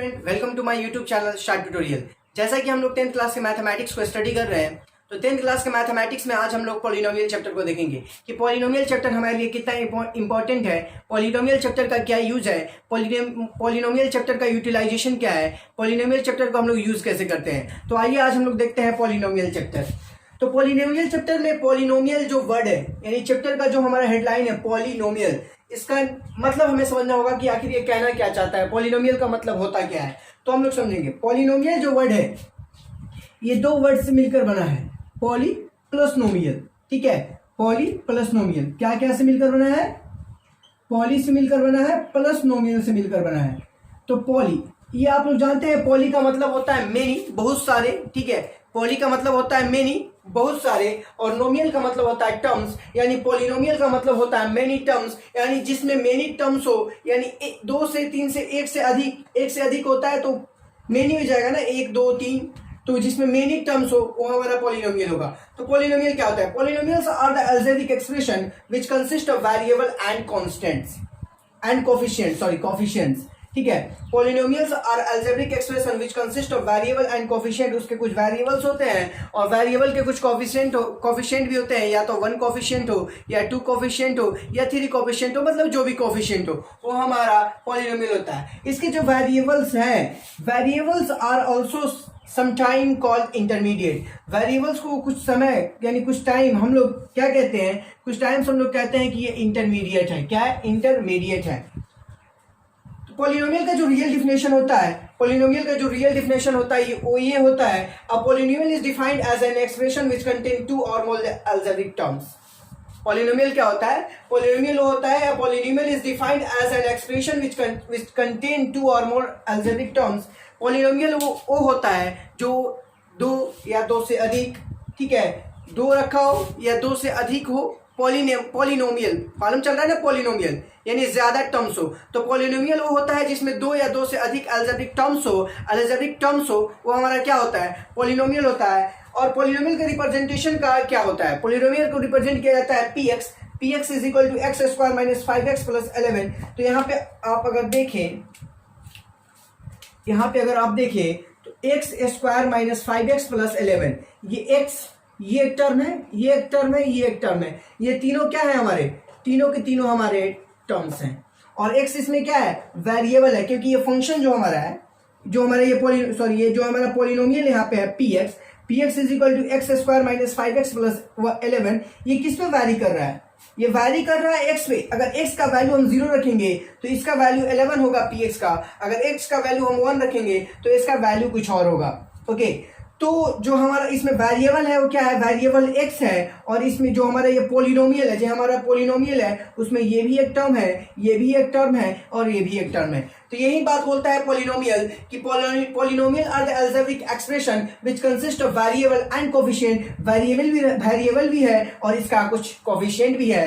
Student, welcome to my YouTube channel start tutorial. जैसा कि हम लोग 10th क्लास के मैथमेटिक्स को स्टडी कर रहे हैं, तो 10th क्लास के मैथमेटिक्स में आज हम लोग पॉलिनोमियल चैप्टर को देखेंगे कि पॉलिनोमियल चैप्टर हमारे लिए कितना इंपॉर्टेंट है, पॉलिनोमियल चैप्टर का क्या यूज है, पॉलिनोमियल चैप्टर का यूटिलाइजेशन क्या है, पॉलिनोमियल चैप्टर को हम लोग यूज कैसे करते हैं। तो आइए आज हम लोग देखते हैं पॉलिनोमियल चैप्टर। तो पॉलिनोमियल चैप्टर में पॉलिनोमियल जो वर्ड है, यानी चैप्टर का जो हमारा हेडलाइन है पॉलिनोमियल, इसका मतलब हमें समझना होगा कि आखिर ये कहना क्या चाहता है, पॉलिनोमियल का मतलब होता क्या है। तो हम लोग समझेंगे पॉलिनोमियल जो वर्ड है ये दो वर्ड से मिलकर बना है, पॉली प्लस नोमियल। ठीक है, पॉली प्लस नोमियल क्या क्या से मिलकर बना है, पॉली से मिलकर बना है, प्लस नोमियल से मिलकर बना है। तो पॉली, ये आप लोग जानते हैं पॉली का मतलब होता है मेनी, बहुत सारे। ठीक है, पॉली का मतलब होता है मेनी, बहुत सारे, और नोमियल का मतलब होता है टर्म्स, यानी पॉलिनोमियल का मतलब होता है मेनी टर्म्स, यानी जिसमें मेनी टर्म्स हो, यानी दो से तीन से एक से अधिक होता है तो मेनी हो जाएगा ना, एक दो तीन, तो जिसमें मेनी टर्म्स हो वो हमारा पॉलिनोमियल होगा। तो पॉलिनोमियल क्या होता है, polynomials are the algebraic expression which consist of variable and constants and coefficients. ठीक है, polynomials are algebraic expression which consist of variable and coefficient. उसके कुछ वेरिएबल्स होते हैं और वेरिएबल के कुछ कोफिशिएंट भी होते हैं, या तो 1 कोफिशिएंट हो, या 2 कोफिशिएंट हो, या 3 कोफिशिएंट हो, मतलब जो भी कोफिशिएंट हो वो हमारा पॉलिनोमियल होता है। इसके जो वेरिएबल्स हैं, variables are also sometime called intermediate. Variables को कुछ समय यानी कुछ टाइम हम लोग क्या कहते हैं, कुछ टाइम्स हम लोग कहते हैं कि ये इंटरमीडिएट है। क्या है, इंटरमीडिएट है। पॉलिनोमियल का जो रियल डिफिनेशन होता है, पॉलिनोमियल का जो रियल डिफिनेशन होता है वो ये होता है, a polynomial is defined as an expression which contain two or more algebraic terms. Polynomial क्या होता है, पॉलिनोमियल होता है, a polynomial is defined as an expression which contain two or more algebraic terms. Polynomial वो होता है जो दो या दो से अधिक, ठीक है, दो रखा हो या दो से अधिक हो, पॉलिनोमियल मालूम चल रहा है ना, पॉलिनोमियल यानी ज्यादा टर्म्स हो। तो पॉलिनोमियल वो होता है जिसमें दो या दो से अधिक अलजेब्रिक टर्म्स हो, वो हमारा क्या होता है, पॉलिनोमियल होता है। और पॉलिनोमियल के रिप्रेजेंटेशन का क्या होता है, पॉलिनोमियल को रिप्रेजेंट किया जाता है px is equal to x square minus 5x plus 11। तो यहाँ पे आप अगर देखें, अगर आप देखें तो x square minus 5x plus 11, ये x, ये एक टर्म है, ये एक टर्म है, ये एक टर्म है, ये तीनों क्या है हमारे, तीनों के तीनों हमारे टर्म्स हैं। और x इसमें क्या है, वेरिएबल है, क्योंकि ये फंक्शन जो हमारा है, जो हमारा ये जो हमारा पॉलिनोमियल यहाँ पे है px is equal to x square minus 5x plus 11, ये किस पे वैरी कर रहा है, ये वैरी कर रहा है x पे। अगर x का वैल्यू हम 0 रखेंगे तो इसका वैल्यू 11 होगा px का, अगर x का वैल्यू हम 1 रखेंगे तो इसका वैल्यू कुछ और होगा। ओके, तो जो हमारा इसमें वेरिएबल है वो क्या है, वेरिएबल x है, और इसमें जो हमारा ये पॉलिनोमियल है, जो हमारा पॉलिनोमियल है उसमें ये भी एक टर्म है, ये भी एक टर्म है, और ये भी एक टर्म है। तो यही बात बोलता है पॉलिनोमियल कि polynomial are the algebraic expression which consist of variable and coefficient. Variable भी है और इसका कुछ कोफिशिएंट भी है।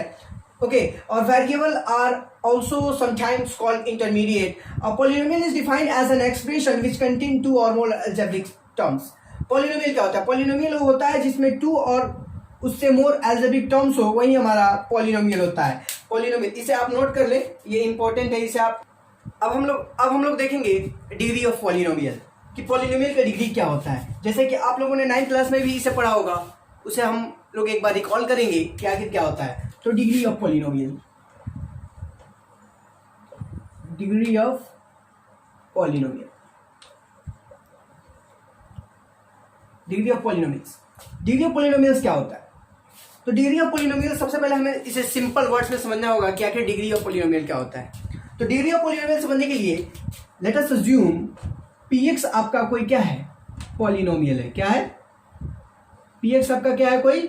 ओके, और variable are also sometimes called intermediate. A polynomial is defined as an expression which contain two or more algebraic terms. Polynomial क्या होता है, पॉलिनोमियल वो होता है जिसमें टू और उससे मोर अलजेब्रिक टर्म्स हो, वही हमारा पॉलिनोमियल होता है। पॉलिनोमियल, इसे आप नोट कर ले, ये इंपॉर्टेंट है, इसे आप अब हम लोग देखेंगे डिग्री ऑफ पॉलिनोमियल, कि पॉलिनोमियल का डिग्री क्या होता है। जैसे कि आप लोगों ने 9th क्लास में भी इसे पढ़ा होगा, उसे हम लोग एक बार रिकॉल करेंगे कि आखिर क्या होता है। तो degree of polynomial, degree of polynomial, degree of polynomials क्या होता है। तो डिग्री ऑफ पॉलिनोमियल, सबसे पहले हमें इसे सिंपल वर्ड्स में समझना होगा कि आखिर डिग्री ऑफ पॉलिनोमियल क्या होता है। तो डिग्री ऑफ पॉलिनोमियल समझने के लिए लेट अस अज्यूम px आपका कोई क्या है, पॉलिनोमियल है। क्या है, px आपका क्या है, कोई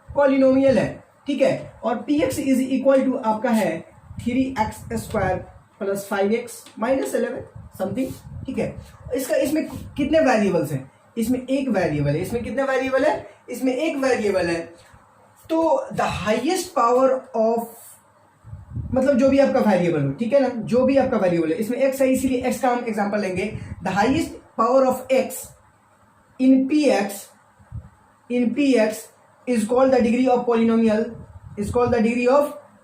पॉलिनोमियल है। ठीक है, और px इज इक्वल टू आपका है 3x square plus 5x minus 11 something. ठीक है, इसमें कितने वेरिएबल्स हैं, इसमें एक वेरिएबल है, इसमें कितने वेरिएबल है, इसमें एक वेरिएबल है। तो द हाईएस्ट पावर ऑफ, मतलब जो भी आपका वेरिएबल हो, ठीक है ना, जो भी आपका वेरिएबल है, इसमें x है इसीलिए x का हम एग्जांपल लेंगे। The highest power of x in px is called the degree of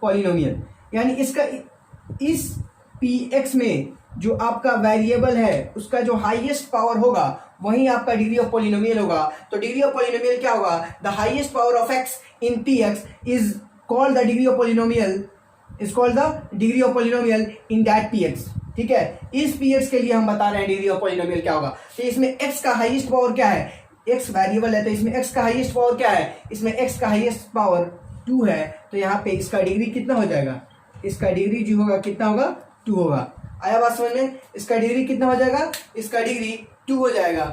polynomial, यानी इसका इस px में जो आपका वेरिएबल है उसका जो हाईएस्ट पावर होगा वही आपका डिग्री ऑफ पॉलिनोमियल होगा। तो डिग्री ऑफ पॉलिनोमियल क्या होगा? The highest power of x in P X is called the degree of polynomial, is called the degree of polynomial in that P x. ठीक है, इस पी एक्स के लिए हम बता रहे हैं डिग्री ऑफ पॉलिनोमियल क्या होगा। तो इसमें एक्स का हाईएस्ट पावर क्या है? एक्स वेरिएबल है तो इसमें एक्स का हाईएस्ट पावर क्या है? इसमें एक्स का हाईएस्ट पावर 2 है। तो यहाँ पे इसका डिग्री कितना हो जाएगा? इसका डिग्री जो होगा कितना होगा? 2 होगा। आया बात समझ में? इसका डिग्री कितना हो जाएगा? इसका डिग्री 2 हो जाएगा।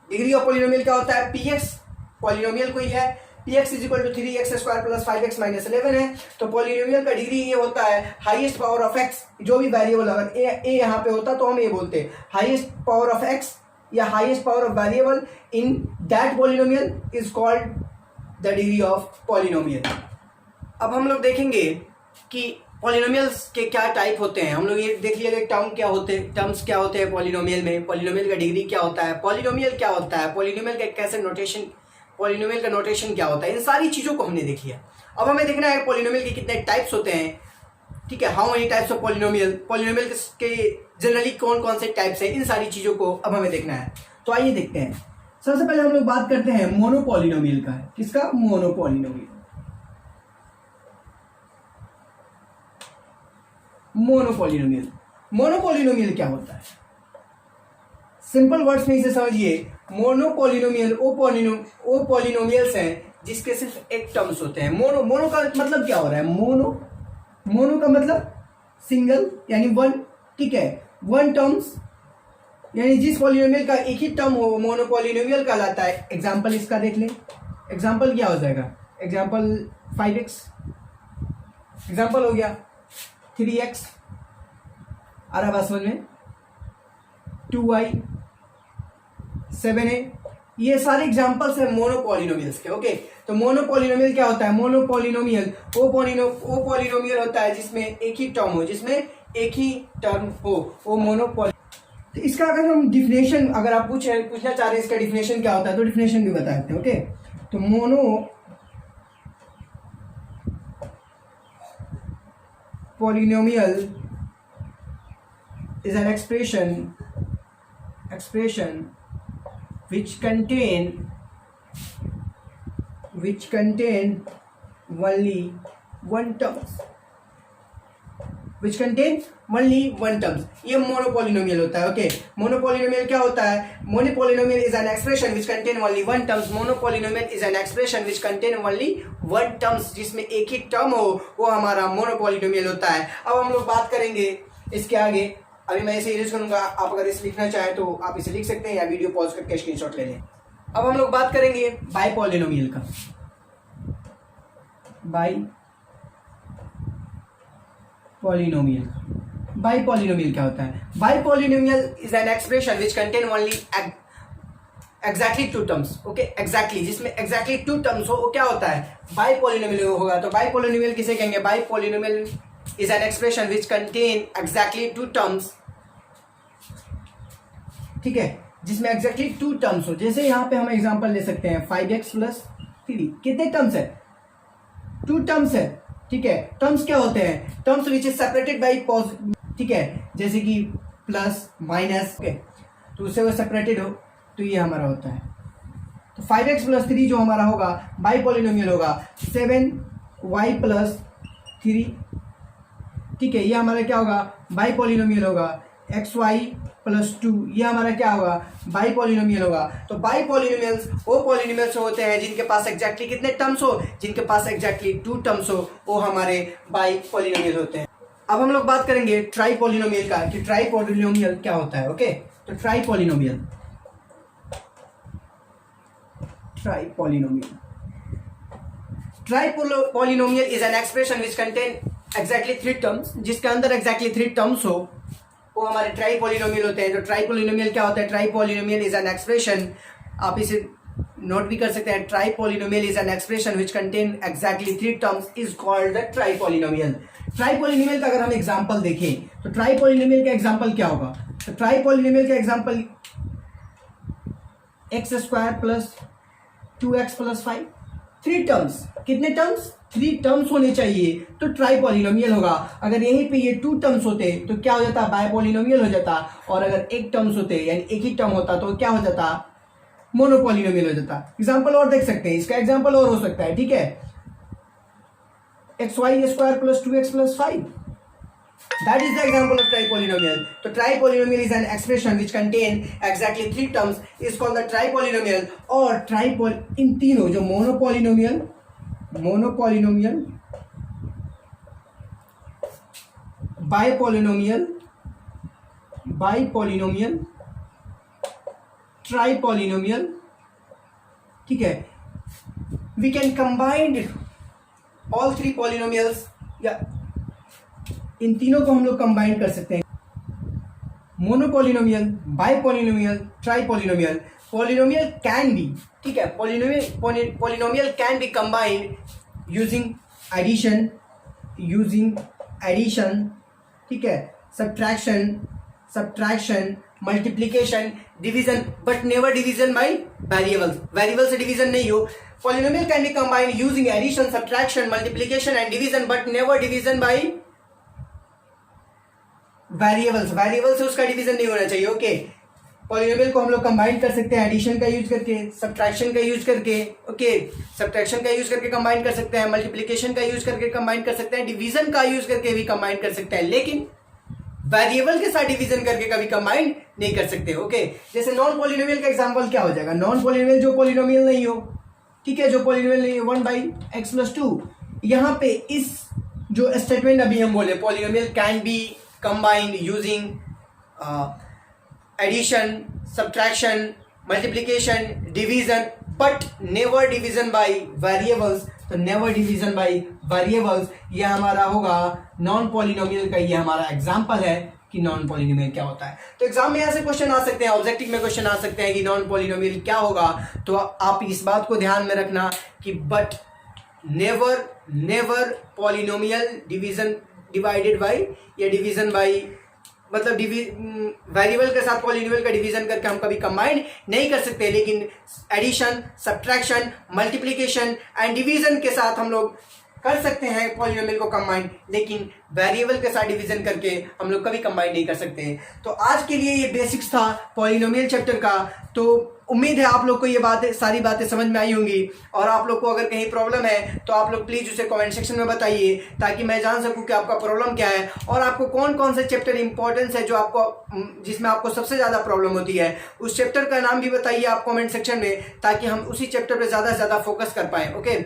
डिग्री ऑफ पॉलिनोमियल क्या होता है? पी एक्स पॉलिनोमियल कोई है, P X is equal to 3x² plus 5x minus 11 है। तो पॉलिनोमियल का डिग्री ये होता है हाईएस्ट पावर ऑफ एक्स, जो भी वेरिएबल, अगर ए यहाँ पे होता तो हम ये बोलते हाईएस्ट पावर ऑफ एक्स या highest power of variable in that polynomial is called the degree of polynomial. अब हम लोग देखेंगे कि पॉलिनोमियल्स के क्या टाइप होते हैं। हम लोग ये देख लिएगा टर्म्स क्या होते हैं पॉलिनोमियल में, पॉलिनोमियल का डिग्री क्या होता है, पॉलिनोमियल क्या होता है, पॉलिनोमियल का कैसे नोटेशन, पॉलिनोमियल का नोटेशन क्या होता है, इन सारी चीज़ों को हमने देख लिया। अब हमें देखना है पॉलिनोमियल के कितने टाइप्स होते हैं। ठीक है, how many types of polynomial, polynomial के जनरली कौन कौन से टाइप्स हैं, इन सारी चीज़ों को अब हमें देखना है। तो आइए देखते हैं। सबसे पहले हम लोग बात करते हैं मोनोपॉलिनोमियल का। किसका? मोनोपॉलिनोमियल। मोनोपॉलिनोमियल, मोनोपॉलिनोमियल क्या होता है? सिंपल वर्ड्स में इसे समझिए। मोनोपॉलिनोमियल वो पॉलिनोमियल्स हैं जिसके सिर्फ एक टर्म्स होते हैं। मोनो का मतलब क्या हो रहा है? मोनो का मतलब सिंगल यानी वन। ठीक है, वन टर्म्स यानी जिस पॉलिनोमियल का एक ही टर्म हो मोनोपॉलिनोमियल कहलाता है। एग्जांपल इसका देख लें। एग्जांपल क्या हो जाएगा? एग्जांपल 5x, एग्जांपल हो गया 3x, आ रहा बात समझ में, 2y, 7a, ये सारे एग्जांपल्स हैं मोनोपॉलिनोमियल्स के। ओके, तो मोनोपॉलिनोमियल क्या होता है? मोनोपॉलिनोमियल वो पॉलिनोमियल होता है जिसमें एक ही टर्म हो, जिसमें एक ही टर्म हो, वो मोनोपॉलि। तो इसका अगर हम डिफिनेशन, अगर आप पूछना चाह रहे हैं इसका डिफिनेशन क्या होता है, तो डिफिनेशन भी बता देते हैं। ओके, तो मोनोपॉलिनोमियल is an expression which contain only one terms, ये मोनोपॉलिनोमियल होता है। ओके, मोनोपॉलिनोमियल क्या होता है? Monopolynomial is an expression which contain only one terms. Monopolynomial is an expression which contain only one terms, जिसमें एक ही टर्म हो, वो हमारा मोनोपॉलिनोमियल होता है। अब हम लोग बात करेंगे इसके आगे। अभी मैं इसे यूज करूंगा, आप अगर इसे लिखना चाहें तो आप इसे लिख सकते हैं या वीडियो पॉज करके स्क्रीनशॉट ले लें। अब हम लोग बात करेंगे बाइपॉलिनोमियल का। बाइपॉलिनोमियल क्या होता है? Bipolynomial is an expression which contain only exactly two terms. Okay, exactly, जिसमें एग्जैक्टली टू टर्म्स हो, वो क्या होता है? बाइपॉलिनोमियल होगा। तो बाइपॉलिनोमियल किसे कहेंगे? बाइपॉलिनोमियल is an expression which contain exactly two terms। ठीक है, जिसमें exactly two terms हो। जैसे यहाँ पे हम एग्जांपल ले सकते हैं 5x प्लस 3, कितने टर्म्स है? 2 टर्म्स है। ठीक है, टर्म्स क्या होते हैं? Terms which is separated by positive. ठीक है, जैसे कि प्लस माइनस, ओके, तो उससे वो सेपरेटेड हो, तो ये हमारा होता है। तो 5x प्लस 3 जो हमारा होगा बाइपॉलिनोमियल होगा 7y प्लस 3। ठीक है, ये हमारा क्या होगा? बाइपॉलिनोमियल होगा। xy प्लस 2, ये हमारा क्या होगा? बाइपॉलिनोमियल होगा। तो बाइपॉलिनोमियल्स वो पॉलिनोमियल्स होते हैं जिनके पास एग्जैक्टली कितने टर्म्स हो? जिनके पास एग्जैक्टली 2 टर्म्स हो, वो हमारे बाइपॉलिनोमियल होते हैं। अब हम लोग बात करेंगे ट्राइपॉलिनोमियल का, कि ट्राइपॉलिनोमियल क्या होता है। ओके, तो tripolynomial is an expression which contain exactly 3 terms, जिसके अंदर एग्जैक्टली 3 टर्म्स हो, वो हमारे ट्राइपॉलिनोमियल होते हैं। तो ट्राइपॉलिनोमियल क्या होता है? ट्राइपॉलिनोमियल इज एन एक्सप्रेशन, आप इसे नोट भी कर सकते हैं। Tripolynomial is an expression which contain exactly 3 terms is called the tripolynomial. Tripolynomial का अगर हम एग्जांपल देखें तो ट्राइपॉलिनोमियल का एग्जांपल क्या होगा? तो ट्राइपॉलिनोमियल का example x² plus 2x plus 5। 3 terms, कितने टर्म्स? 3 टर्म्स होने चाहिए तो ट्राई पॉलिनोमियल होगा। अगर यहीं पे ये 2 टर्म्स होते तो क्या हो जाता? बाय पॉलिनोमियल हो जाता। और अगर 1 टर्म्स होते यानी एक ही टर्म होता तो क्या हो जाता? मोनोपॉलिनोमियल हो जाता। एग्जाम्पल और देख सकते हैं, इसका एग्जाम्पल और हो सकता है, ठीक है। xy² + 2x + 5, that is the example of tripolynomial. So tripolynomial is an expression which contain exactly 3 terms, is called the tripolynomial. और इन तीनों जो मोनोपॉलिनोमियल, बाइपॉलिनोमियल, ट्राइपॉलिनोमियल, ठीक है, we can combine all 3 polynomials, या इन तीनों को हम लोग कंबाइन कर सकते हैं। Monopolynomial, bipolynomial, tripolynomial. Polynomial can be, ठीक है, polynomial can be combined using addition, ठीक है, subtraction, multiplication, division, but never division by variable से डिवीजन नहीं हो। Polynomial can be combined using addition, subtraction, multiplication and division, but never division by variable से उसका डिवीजन नहीं होना चाहिए। ओके, पॉलिनोमियल को हम लोग कंबाइन कर सकते हैं एडिशन का यूज करके, सब्ट्रैक्शन का यूज करके, ओके, सब्ट्रैक्शन का यूज करके कंबाइन कर सकते हैं, मल्टीप्लीकेशन का यूज करके कंबाइन कर सकते हैं, डिवीजन का यूज करके भी कंबाइन कर सकते हैं, लेकिन वेरिएबल के साथ डिवीजन करके कभी कंबाइन नहीं कर सकते। ओके, जैसे नॉन पॉलिनोमियल का एग्जांपल क्या हो जाएगा? नॉन पॉलिनोमियल जो पॉलिनोमियल नहीं हो, ठीक है, जो पॉलिनोमियल नहीं हो, 1/x + 2। यहाँ पे इस जो स्टेटमेंट अभी हम बोले, polynomial can be combined using addition, subtraction, multiplication, division, but never division by variables. तो नेवर डिवीजन बाय वेरिएबल्स ये हमारा होगा नॉन पॉलिनोमियल का, ये हमारा एग्जांपल है कि नॉन पॉलिनोमियल क्या होता है। तो एग्जाम में ऐसे क्वेश्चन आ सकते हैं, ऑब्जेक्टिव में क्वेश्चन आ सकते हैं कि नॉन पॉलिनोमियल क्या होगा। तो आप इस बात को ध्यान में रखना कि but never polynomial division divided by, या डिवीजन बाय, मतलब वेरिएबल के साथ पॉलिनोमियल का डिवीजन करके हम कभी कंबाइन नहीं कर सकते, लेकिन addition, subtraction, multiplication and division के साथ हम लोग कर सकते हैं पॉलिनोमियल को कंबाइन, लेकिन वेरिएबल के साथ डिवीजन करके हम लोग कभी कंबाइन नहीं कर सकते हैं। तो आज के लिए ये बेसिक्स था पॉलिनोमियल चैप्टर का। तो उम्मीद है आप लोग को ये सारी बातें समझ में आई होंगी, और आप लोग को अगर कहीं प्रॉब्लम है तो आप लोग प्लीज़ उसे कमेंट सेक्शन में बताइए, ताकि मैं जान सकूं कि आपका प्रॉब्लम क्या है और आपको कौन कौन से चैप्टर इंपॉर्टेंस है जो आपको, जिसमें आपको सबसे ज़्यादा प्रॉब्लम होती है। उस चैप्टर का नाम भी बताइए आप कमेंट सेक्शन में, ताकि हम उसी चैप्टर पर ज़्यादा से ज़्यादा फोकस कर पाएँ। ओके,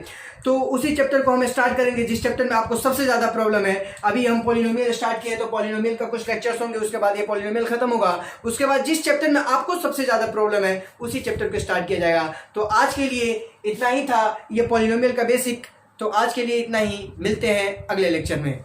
तो उसी चैप्टर को हम स्टार्ट करेंगे जिस चैप्टर में आपको सबसे ज़्यादा प्रॉब्लम है। अभी हम पॉलिनोमियल स्टार्ट किए तो पॉलिनोमियल का कुछ लेक्चर्स होंगे, उसके बाद ये पॉलिनोमियल खत्म होगा, उसके बाद जिस चैप्टर में आपको सबसे ज़्यादा प्रॉब्लम है उसी चैप्टर को स्टार्ट किया जाएगा। तो आज के लिए इतना ही था, ये पॉलिनोमियल का बेसिक। तो आज के लिए इतना ही, मिलते हैं अगले लेक्चर में।